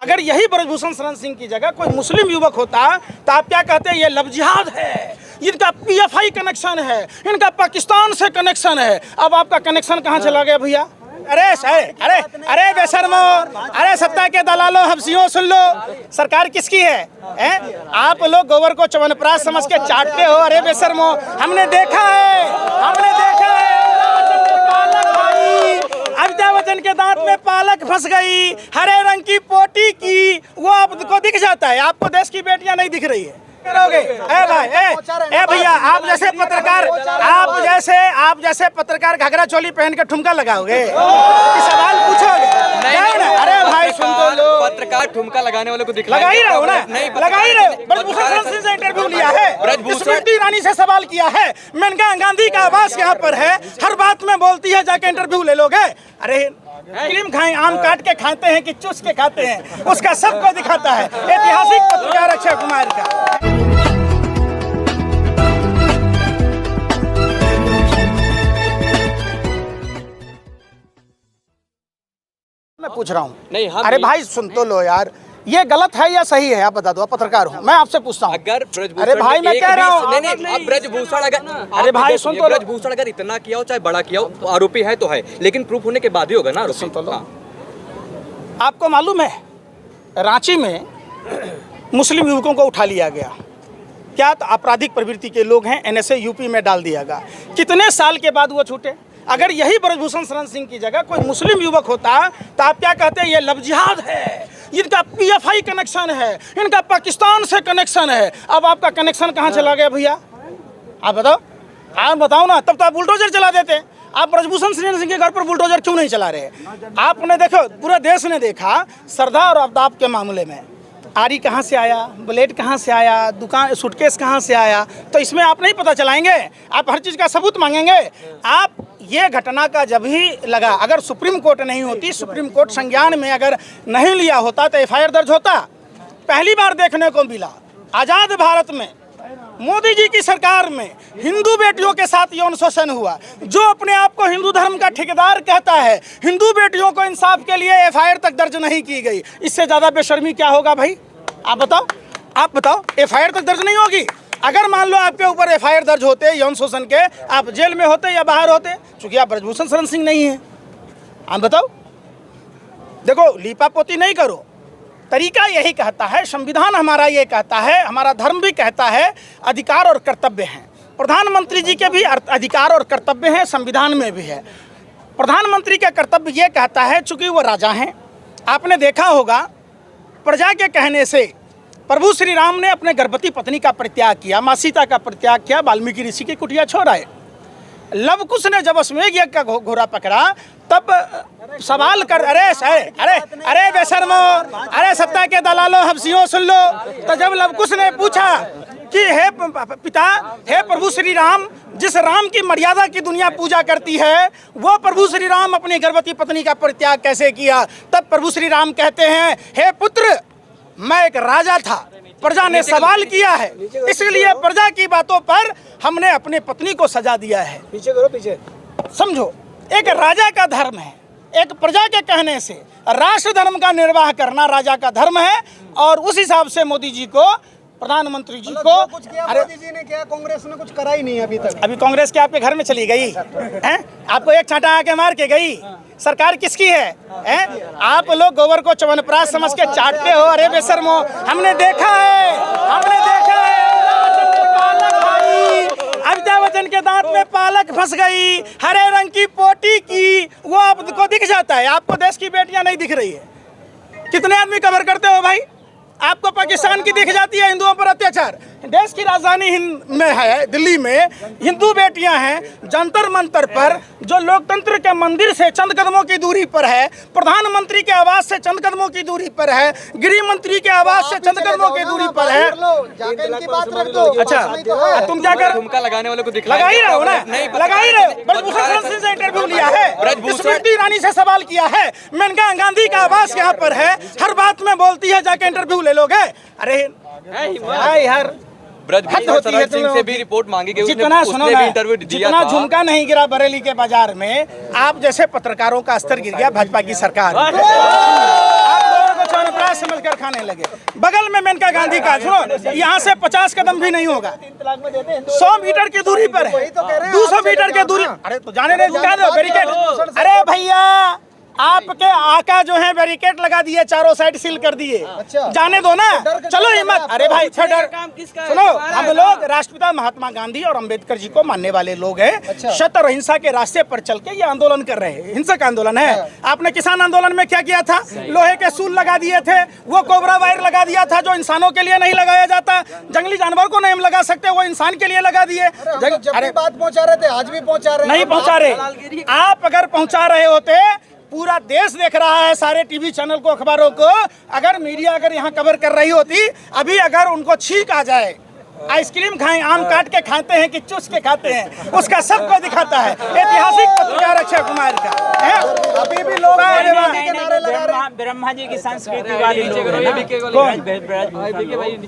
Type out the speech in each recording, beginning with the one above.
अगर यही ब्रजभूषण शरण सिंह की जगह कोई मुस्लिम युवक होता तो आप क्या कहते हैं? ये लव जिहाद है, इनका पीएफआई कनेक्शन है, इनका पाकिस्तान से कनेक्शन है। अब आपका कनेक्शन कहाँ चला गया भैया? अरे अरे बेशर्मो, अरे सत्ता के दलालों, हफ्सियों, सुन लो, सरकार किसकी है? आप लोग गोबर को च्यवनप्राश समझ के चाटते हो। अरे बेशर्मो, हमने देखा है अमिताभ बच्चन के दांत में पालक फंस गई, हरे रंग की पोटी की, वो आपको दिख जाता है, आपको देश की बेटियां नहीं दिख रही है। करोगे ए भैया, आप जैसे पत्रकार घाघरा चोली पहन के ठुमका लगाओगे, सवाल पूछोगे? अरे भाई सुन तो लो, पत्रकार ठुमका लगाने वालों को लगा ही रहे हो ना? लगा ही रहे हो। ब्रजभूषण शरण सिंह से इंटरव्यू लिया है, स्मृति ईरानी से सवाल किया है, मेनका गांधी का आवास यहाँ पर है, हर बात में बोलती है, जाके इंटरव्यू ले लोगे? अरे क्रीम खाएं, आम काट के खाते हैं कि चूस के खाते हैं, उसका सबको दिखाता है। ऐतिहासिक पत्रकार अक्षय कुमार का। मैं पूछ रहा हूँ, अरे भाई सुन तो लो यार, ये गलत है या सही है? आप बता दो, आप पत्रकार हो, मैं आपसे पूछता हूँ। अगर अरे भाई मैं कह रहा हूँ, नहीं, ब्रजभूषण अगर, अरे भाई सुन तो लो, ब्रजभूषण अगर इतना किया हो चाहे बड़ा किया हो तो आरोपी है तो है, लेकिन प्रूफ होने के बाद ही होगा ना। सुन तो लो, आपको मालूम है रांची में मुस्लिम युवकों को उठा लिया गया, क्या आपराधिक प्रवृत्ति के लोग हैं, एनएसए यूपी में डाल दिया गया। कितने साल के बाद वो छूटे? अगर यही ब्रजभूषण शरण सिंह की जगह कोई मुस्लिम युवक होता तो आप क्या कहते हैं? ये लव जिहाद है, इनका पीएफआई कनेक्शन है, इनका पाकिस्तान से कनेक्शन है। अब आपका कनेक्शन कहाँ चला गया भैया? आप बताओ ना, तब तो आप बुलडोजर चला देते। आप ब्रजभूषण शरण सिंह के घर पर बुलडोजर क्यों नहीं चला रहे? आपने देखो, पूरे देश ने देखा श्रद्धा और आदाब के मामले में, आरी कहाँ से आया, ब्लेड कहाँ से आया, दुकान सूटकेस कहाँ से आया, तो इसमें आप नहीं पता चलाएंगे? आप हर चीज़ का सबूत मांगेंगे? आप ये घटना का जब ही लगा, अगर सुप्रीम कोर्ट नहीं होती, सुप्रीम कोर्ट संज्ञान में अगर नहीं लिया होता तो एफआईआर दर्ज होता। पहली बार देखने को मिला आज़ाद भारत में, मोदी जी की सरकार में हिंदू बेटियों के साथ यौन शोषण हुआ। जो अपने आप को हिंदू धर्म का ठेकेदार कहता है, हिंदू बेटियों को इंसाफ के लिए एफआईआर तक दर्ज नहीं की गई। इससे ज़्यादा बेशर्मी क्या होगा भाई? आप बताओ, एफआईआर तक दर्ज नहीं होगी। अगर मान लो आपके ऊपर एफआईआर दर्ज होते यौन शोषण के, आप जेल में होते या बाहर होते? चूंकि आप ब्रजभूषण शरण सिंह नहीं हैं। आप बताओ, देखो लीपापोती नहीं करो, तरीका यही कहता है, संविधान हमारा ये कहता है, हमारा धर्म भी कहता है, अधिकार और कर्तव्य हैं। प्रधानमंत्री जी के भी अधिकार और कर्तव्य हैं, संविधान में भी है। प्रधानमंत्री का कर्तव्य ये कहता है, चूंकि वो राजा हैं, आपने देखा होगा प्रजा के कहने से प्रभु श्री राम ने अपने गर्भवती पत्नी का परित्याग किया, माँ सीता का परित्याग किया, वाल्मीकि ऋषि की कुटिया छोड़ आए। लव कुश ने जब अश्वमेध यज्ञ का घोड़ा पकड़ा तब सवाल कर, अरे बेशर्मो, अरे सत्ता के दलालों, हफ्सियों, सुन लो, तो जब लव कुश ने पूछा कि हे पिता, हे प्रभु श्री राम, जिस राम की मर्यादा की दुनिया पूजा करती है, वो प्रभु श्री राम अपनी गर्भवती पत्नी का परित्याग कैसे किया? तब प्रभु श्री राम कहते हैं, हे पुत्र, मैं एक राजा था, प्रजा ने सवाल किया है, इसलिए प्रजा की बातों पर हमने अपनी पत्नी को सजा दिया है। पीछे समझो, एक राजा का धर्म है, एक प्रजा के कहने से राष्ट्र धर्म का निर्वाह करना राजा का धर्म है। और उस हिसाब से मोदी जी को, प्रधानमंत्री जी को, अरे मोदी जी ने क्या, कांग्रेस ने कुछ करा ही नहीं अभी तक। अभी कांग्रेस के आपके घर में चली गई हैं? आपको एक छांटा आके मार के गई। सरकार किसकी है? आप लोग गोबर को च्यवनप्राश समझ के चाटते हो। अरे बेशर्मो, हमने देखा है अमिताभ बच्चन के दांत में पालक फंस गई, हरे रंग की पोटी की, वो आपको दिख जाता है, आपको देश की बेटियां नहीं दिख रही है। कितने आदमी कवर करते हो भाई? आपको पाकिस्तान की दिख जाती है हिंदुओं पर अत्याचार। देश की राजधानी में है, दिल्ली में हिंदू बेटियां हैं, जंतर मंतर पर, जो लोकतंत्र के मंदिर से चंद कदमों की दूरी पर है, प्रधानमंत्री के आवास से चंद कदमों की दूरी पर है, गृह मंत्री के आवास से चंद कदमों की दूरी पर है। अच्छा, तुम क्या कर, ठुमका लगाने वालों को लगा ही रहे हो ना? लगा ही रहे हो। ब्रजभूषण शरण सिंह से इंटरव्यू लिया है, स्मृति ईरानी से सवाल किया है, मेनका गांधी का आवास यहाँ पर है, हर बात में बोलती है, जाके इंटरव्यू ले लोगे? अरे यार, ब्रजभूषण शरण सिंह से भी रिपोर्ट मांगी गई, जितना सुनो ना, इंटरव्यू दिया जितना झुमका नहीं गिरा बरेली के बाजार में, आप जैसे पत्रकारों का स्तर गिर गया भाजपा की सरकार। आप लोगों को च्यवनप्राश समझ खाने लगे। बगल में मेनका गांधी का, सुनो, यहाँ से 50 कदम भी नहीं होगा, 100 मीटर की दूरी पर है, 200 मीटर की दूरी। अरे तो जाने नहीं, क्या दो बैरिकेड। अरे भैया, आपके आका जो है बैरिकेड लगा दिए, चारों साइड सील कर दिए। जाने दो ना, चलो हिम्मत। अरे भाई डर, सुनो, हम लोग राष्ट्रपिता महात्मा गांधी और अंबेडकर जी को मानने वाले लोग हैं। सत्य और अहिंसा के रास्ते पर चल के ये आंदोलन कर रहे हैं, हिंसक आंदोलन है। आपने किसान आंदोलन में क्या किया था? लोहे के सूल लगा दिए थे, वो कोबरा वायर लगा दिया था जो इंसानों के लिए नहीं लगाया जाता। जंगली जानवर को नहीं हम लगा सकते, वो इंसान के लिए लगा दिए। अरे बात पहुंचा रहे थे, आज भी पहुंचा रहे, नहीं पहुंचा रहे। आप अगर पहुंचा रहे होते, पूरा देश देख रहा है, सारे टीवी चैनल को, अखबारों को, अगर मीडिया अगर यहाँ कवर कर रही होती, अभी अगर उनको छींक आ जाए, आइसक्रीम खाएं, आम काट के खाते हैं कि चूस के खाते हैं, उसका सबको दिखाता है। ऐतिहासिक पत्रकार अक्षय कुमार का है। अभी भी लोग ब्रह्मा जी की संस्कृति वाली लोग हैं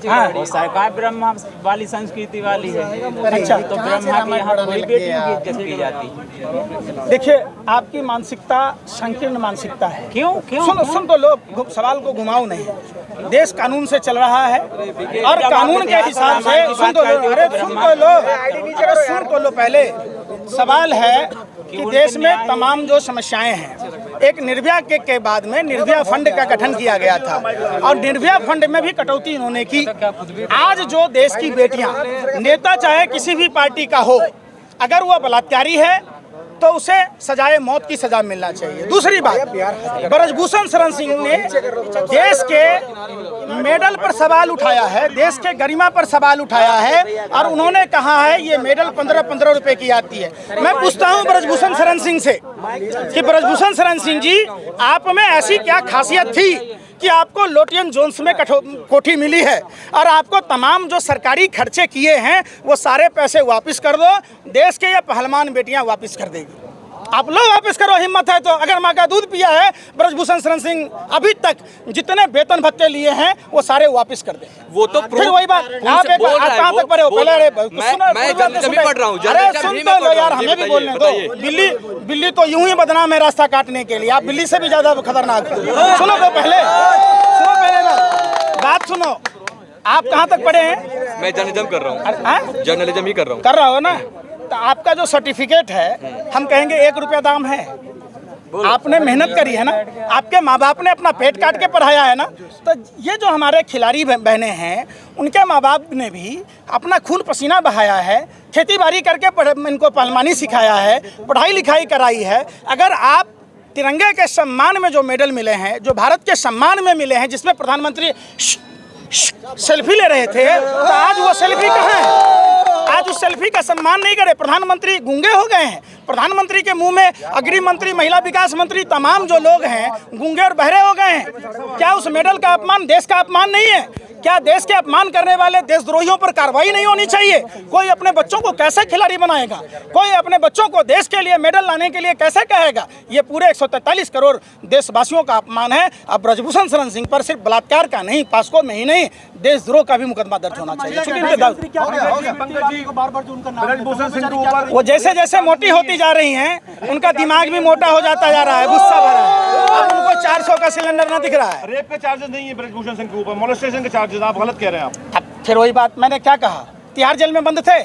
ना? वो सरकार ब्रह्मा वाली संस्कृति वाली है। अच्छा, तो ब्रह्मा की यहाँ कोई बेटियों की इज्जत की जाती है। देखिए, आपकी मानसिकता संकीर्ण मानसिकता है। क्यों क्यों? सुन तो लो, सवाल को घुमाओ नहीं। देश कानून से चल रहा है और कानून के हिसाब से सुन तो लो। अरे सुन तो लो, पहले सवाल है कि देश में तमाम जो समस्याएं हैं, एक निर्भया के बाद में निर्भया फंड का गठन किया गया था और निर्भया फंड में भी कटौती इन्होंने की। आज जो देश की बेटियां, नेता चाहे किसी भी पार्टी का हो, अगर वह बलात्कारी है तो उसे सजाए मौत की सजा मिलना चाहिए। दूसरी बात, ब्रजभूषण शरण सिंह ने देश के मेडल पर सवाल उठाया है, देश के गरिमा पर सवाल उठाया है और उन्होंने कहा है ये मेडल 15-15 रुपए की आती है। मैं पूछता हूं ब्रजभूषण शरण सिंह से कि ब्रजभूषण शरण सिंह जी, आप में ऐसी क्या खासियत थी कि आपको लोटियन जोन्स में कोठी मिली है और आपको तमाम जो सरकारी खर्चे किए हैं वो सारे पैसे वापस कर दो, देश के ये पहलवान बेटियां वापस कर देगी। आप लोग वापस करो, हिम्मत है तो। अगर माँ का दूध पिया है ब्रजभूषण शरण सिंह, अभी तक जितने वेतन भत्ते लिए हैं वो सारे वापस कर दे। वो तो फिर वही बात, आप कहाँ तक पढ़े हो? पहले मैं जर्नलिज्म ही पढ़ रहा हूँ। अरे सुन तो लो यार, हमें भी बोलने दो। बिल्ली तो यूं ही बदनाम है रास्ता काटने के लिए, आप बिल्ली से भी ज्यादा खतरनाक हो। सुनो तो पहले बात सुनो। आप कहाँ तक पढ़े हैं? मैं जर्नलिज्म कर रहा हूँ, जर्नलिज्म ही कर रहा हूँ। कर रहा हो ना? तो आपका जो सर्टिफिकेट है, हम कहेंगे 1 रुपया दाम है। आपने मेहनत करी है ना, आपके माँ बाप ने अपना पेट काट के पढ़ाया है ना। तो ये जो हमारे खिलाड़ी बहनें हैं, उनके माँ बाप ने भी अपना खून पसीना बहाया है, खेती बाड़ी करके इनको पहलवानी सिखाया है, पढ़ाई लिखाई कराई है। अगर आप तिरंगे के सम्मान में जो मेडल मिले हैं, जो भारत के सम्मान में मिले हैं, जिसमें प्रधानमंत्री सेल्फी ले रहे थे, तो आज वो सेल्फी कहाँ है? आज उस सेल्फी का सम्मान नहीं करे। प्रधानमंत्री गूंगे हो गए हैं। प्रधानमंत्री के मुंह में अग्रिम मंत्री, महिला विकास मंत्री, तमाम जो लोग हैं गूंगे और बहरे हो गए हैं। क्या उस मेडल का अपमान देश का अपमान नहीं है? क्या देश के अपमान करने वाले देशद्रोहियों पर कार्रवाई नहीं होनी चाहिए? कोई अपने बच्चों को कैसे खिलाड़ी बनाएगा? कोई अपने बच्चों को देश के लिए मेडल लाने के लिए कैसे कहेगा? ये पूरे 143 करोड़ देशवासियों का अपमान है। अब ब्रजभूषण शरण सिंह पर सिर्फ बलात्कार का नहीं, पास्को में ही नहीं, देशद्रोह का भी मुकदमा दर्ज होना चाहिए। वो जैसे जैसे मोटी होती जा रही हैं, उनका दिमाग भी मोटा हो जाता जा रहा है, गुस्सा भरा है। अब उनको 400 का सिलेंडर ना दिख रहा है। रेप के चार्जेस नहीं है ब्रजभूषण सिंह के ऊपर, मोलेस्टेशन के चार्जेस। आप गलत कह रहे हैं। आप अब फिर वही बात, मैंने क्या कहा? तिहाड़ जेल में बंद थे।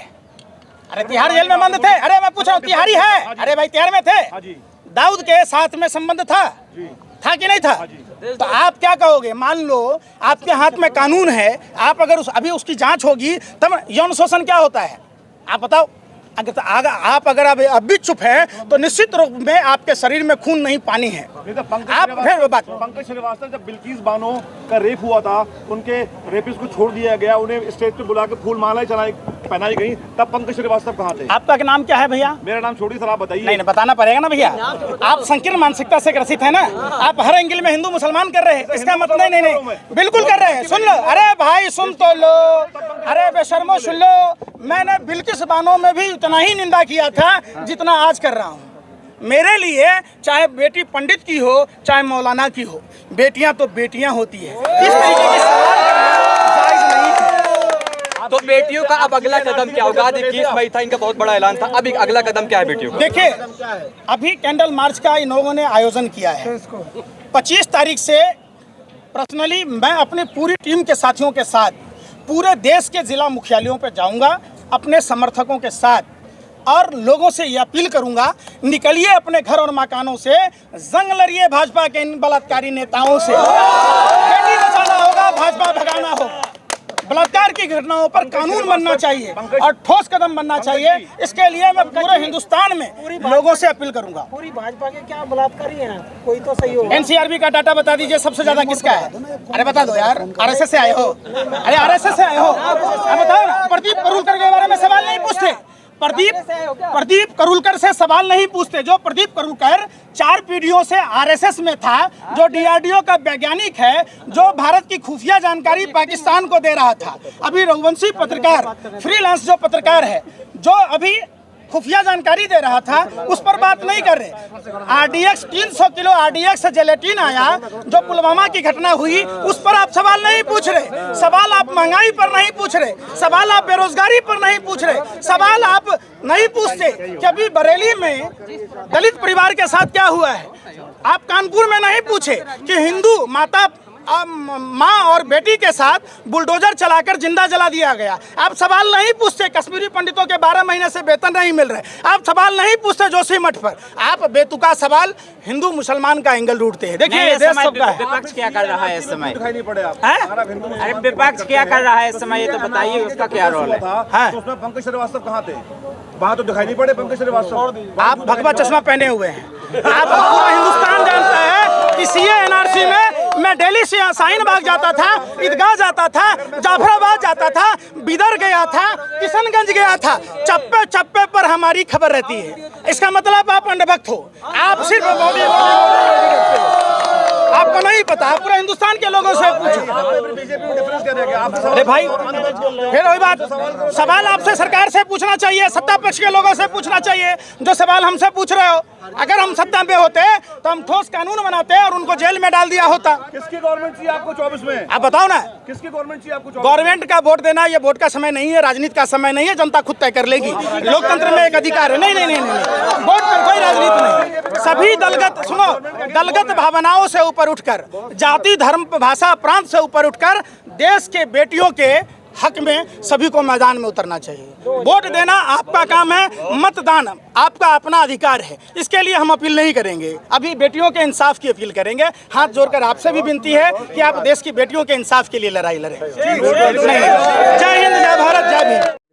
अरे तिहाड़ जेल में बंद थे। अरे मैं पूछ रहा हूँ, तिहाड़ी है? अरे भाई तिहाड़ में थे। दाऊद के साथ में संबंध था कि नहीं था? तो आप क्या कहोगे? मान लो आपके हाथ में कानून है, आप अगर अभी उसकी जांच होगी तब यौन शोषण क्या होता है आप बताओ। आप अगर अब भी चुप हैं तो निश्चित रूप में आपके शरीर में खून नहीं पानी है। आप फिर बात, पंकज श्रीवास्तव, जब बिल्किस बानो का रेप हुआ था, उनके रेपिस्ट को छोड़ दिया गया, उन्हें स्टेज पे बुला के फूल मालाएं पहनाई गई, तब पंकज श्रीवास्तव कहाँ थे? आपका नाम क्या है भैया? मेरा नाम छोटी सर, आप बताइए। नहीं बताना पड़ेगा ना भैया। आप संकीर्ण मानसिकता से ग्रसित है ना। आप हर एंगल में हिंदू मुसलमान कर रहे हैं, इसका मतलब नहीं बिल्कुल कर रहे हैं। सुन लो, अरे भाई सुन तो लो, अरे बेशर्मो सुन लो। मैंने बिल्किस बानो में भी उतना ही निंदा किया था जितना आज कर रहा हूँ। मेरे लिए चाहे बेटी पंडित की हो चाहे मौलाना की हो, बेटियां तो बेटियां होती है। इस तरीके की सवाल जायज नहीं है। तो बेटियों का अब अगला कदम क्या होगा? 21 मई था, इनका बहुत बड़ा ऐलान था, अभी अगला कदम क्या है बेटियों का? देखिए, अभी कैंडल मार्च का इन लोगों ने आयोजन किया है। 25 तारीख से पर्सनली मैं अपनी पूरी टीम के साथियों के साथ पूरे देश के जिला मुख्यालयों पर जाऊंगा अपने समर्थकों के साथ और लोगों से ये अपील करूंगा, निकलिए अपने घर और मकानों से, जंग लड़िए भाजपा के इन बलात्कारी नेताओं से। बेटी बचाना होगा, भाजपा भगाना होगा। बलात्कार की घटनाओं पर कानून बनना चाहिए और ठोस कदम बनना चाहिए। इसके लिए मैं पूरे हिंदुस्तान में लोगों से अपील करूंगा। पूरी भाजपा के क्या बलात्कारी हैं, कोई तो सही हो। एनसीआरबी का डाटा बता दीजिए सबसे ज्यादा किसका है? अरे बता दो यार, आरएसएस से आए हो? अरे आरएसएस से आए हो? अब बताओ ना। प्रदीप करूलकर के बारे में सवाल नहीं पूछते। प्रदीप करूलकर से सवाल नहीं पूछते। जो प्रदीप करूलकर 4 पीढ़ियों से आरएसएस में था, जो डीआरडीओ का वैज्ञानिक है, जो भारत की खुफिया जानकारी पाकिस्तान को दे रहा था। अभी रघुवंशी पत्रकार, फ्रीलांस जो पत्रकार है, जो अभी खुफिया जानकारी दे रहा था, उस पर बात नहीं कर रहे। आरडीएक्स 300 किलो आरडीएक्स जेलेटिन आया, जो पुलवामा की घटना हुई, उस पर आप सवाल नहीं पूछ रहे। सवाल आप महंगाई पर नहीं पूछ रहे, सवाल आप बेरोजगारी पर नहीं पूछ रहे, सवाल आप नहीं पूछते कि अभी बरेली में दलित परिवार के साथ क्या हुआ है। आप कानपुर में नहीं पूछे कि हिंदू माता माँ और बेटी के साथ बुलडोजर चलाकर जिंदा जला दिया गया। आप सवाल नहीं पूछते कश्मीरी पंडितों के 12 महीने से वेतन नहीं मिल रहे। आप सवाल नहीं पूछते जोशी मठ पर। आप बेतुका सवाल हिंदू मुसलमान का एंगल ढूंढते हैं। देखिए देश सबका है। विपक्ष क्या कर रहा है इस समय? दिखाई नहीं पड़े आप। अरे विपक्ष क्या कर रहा है इस समय, ये तो बताइए, उसका क्या रोल है? तो उसमें पंकज श्रीवास्तव कहाँ थे? वहाँ तो दिखाई नहीं पड़े पंकज श्रीवास्तव। आप भगवा चश्मा पहने हुए हैं। आप पूरा हिंदुस्तान जानता है कि सीए एनआरसी में मैं दिल्ली से शाहीन बाग जाता था, ईदगाह जाता था, जाफराबाद जाता था, बिदर गया था, किशनगंज गया था। चप्पे चप्पे पर हमारी खबर रहती है। इसका मतलब आप अंधभक्त हो। आप सिर्फ आपको नहीं पता। आप पूरे हिंदुस्तान के लोगों से पूछो। अरे भाई फिर वही बात, सवाल आपसे सरकार से पूछना चाहिए, सत्ता पक्ष के लोगों से पूछना चाहिए जो सवाल हमसे पूछ रहे हो। अगर हम सत्ता में होते तो हम ठोस कानून बनाते और उनको जेल में डाल दिया होता। किसकी गवर्नमेंट चाहिए आपको 24 में? आप बताओ ना, किसकी गवर्नमेंट चाहिए आपको? गवर्नमेंट का वोट देना ये वोट का समय नहीं है, राजनीति का समय नहीं है। जनता खुद तय कर लेगी। लोकतंत्र में एक अधिकार है। नहीं नहीं नहीं नहीं, वोट पर कोई राजनीति नहीं। सभी दलगत, सुनो, दलगत भावनाओं से ऊपर उठकर, जाति धर्म भाषा प्रांत से ऊपर उठकर देश के बेटियों के हक में सभी को मैदान में उतरना चाहिए। वोट देना आपका काम है, मतदान आपका अपना अधिकार है। इसके लिए हम अपील नहीं करेंगे, अभी बेटियों के इंसाफ की अपील करेंगे। हाथ जोड़कर आपसे भी विनती है कि आप देश की बेटियों के इंसाफ के लिए लड़ाई लड़ें। जय हिंद, जय भारत, जय भीम।